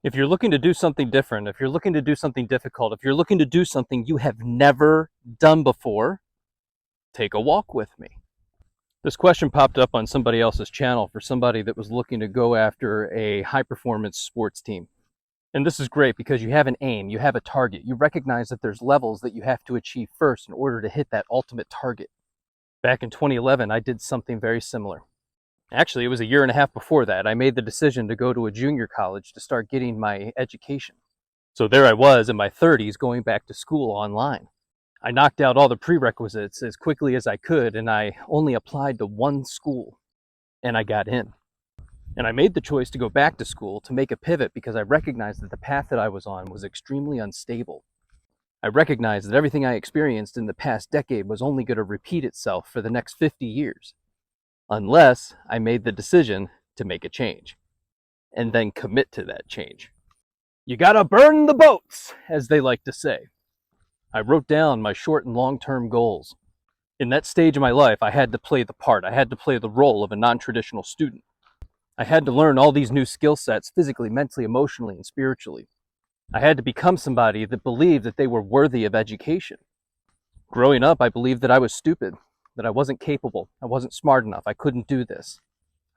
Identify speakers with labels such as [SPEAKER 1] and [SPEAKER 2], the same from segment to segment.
[SPEAKER 1] If you're looking to do something different, if you're looking to do something difficult, if you're looking to do something you have never done before, take a walk with me. This question popped up on somebody else's channel for somebody that was looking to go after a high performance sports team. And this is great because you have an aim, you have a target. You recognize that there's levels that you have to achieve first in order to hit that ultimate target. Back in 2011, I did something very similar. Actually, it was a year and a half before that. I made the decision to go to a junior college to start getting my education. So there I was in my 30s going back to school online. I knocked out all the prerequisites as quickly as I could, and I only applied to one school, and I got in. And I made the choice to go back to school to make a pivot because I recognized that the path that I was on was extremely unstable. I recognized that everything I experienced in the past decade was only going to repeat itself for the next 50 years, unless I made the decision to make a change and then commit to that change. You gotta burn the boats, as they like to say. I wrote down my short and long-term goals. In that stage of my life, I had to play the part. I had to play the role of a non-traditional student. I had to learn all these new skill sets physically, mentally, emotionally, and spiritually. I had to become somebody that believed that they were worthy of education. Growing up, I believed that I was stupid, that I wasn't capable, I wasn't smart enough, I couldn't do this.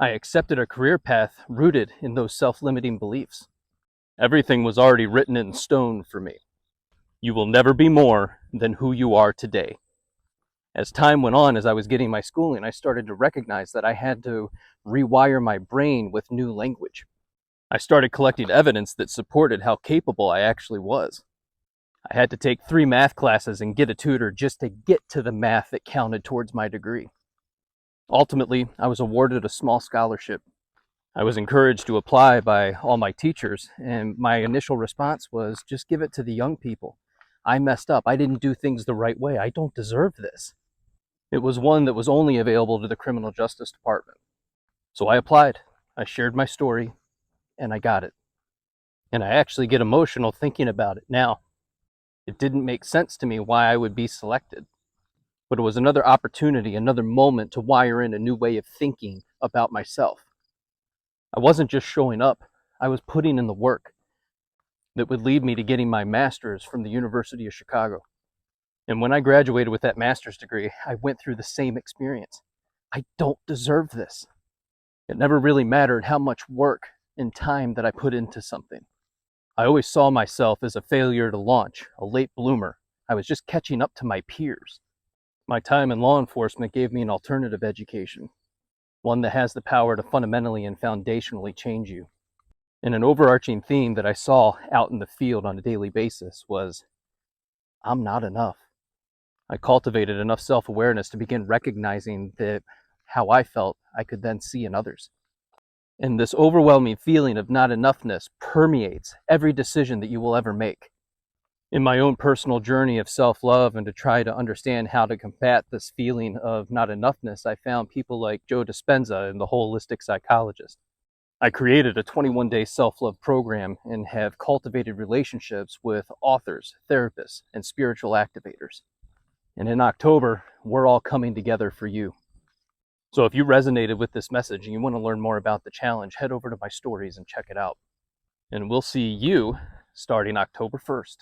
[SPEAKER 1] I accepted a career path rooted in those self-limiting beliefs. Everything was already written in stone for me. You will never be more than who you are today. As time went on, as I was getting my schooling, I started to recognize that I had to rewire my brain with new language. I started collecting evidence that supported how capable I actually was. I had to take 3 math classes and get a tutor just to get to the math that counted towards my degree. Ultimately, I was awarded a small scholarship. I was encouraged to apply by all my teachers, and my initial response was, just give it to the young people. I messed up. I didn't do things the right way. I don't deserve this. It was one that was only available to the criminal justice department. So I applied. I shared my story, and I got it. And I actually get emotional thinking about it now. It didn't make sense to me why I would be selected, but it was another opportunity, another moment to wire in a new way of thinking about myself. I wasn't just showing up, I was putting in the work that would lead me to getting my master's from the University of Chicago. And when I graduated with that master's degree, I went through the same experience. I don't deserve this. It never really mattered how much work and time that I put into something. I always saw myself as a failure to launch, a late bloomer. I was just catching up to my peers. My time in law enforcement gave me an alternative education, one that has the power to fundamentally and foundationally change you. And an overarching theme that I saw out in the field on a daily basis was, I'm not enough. I cultivated enough self-awareness to begin recognizing that how I felt, I could then see in others. And this overwhelming feeling of not enoughness permeates every decision that you will ever make. In my own personal journey of self-love and to try to understand how to combat this feeling of not enoughness, I found people like Joe Dispenza and the Holistic Psychologist. I created a 21-day self-love program and have cultivated relationships with authors, therapists, and spiritual activators. And in October, we're all coming together for you. So if you resonated with this message and you want to learn more about the challenge, head over to my stories and check it out. And we'll see you starting October 1st.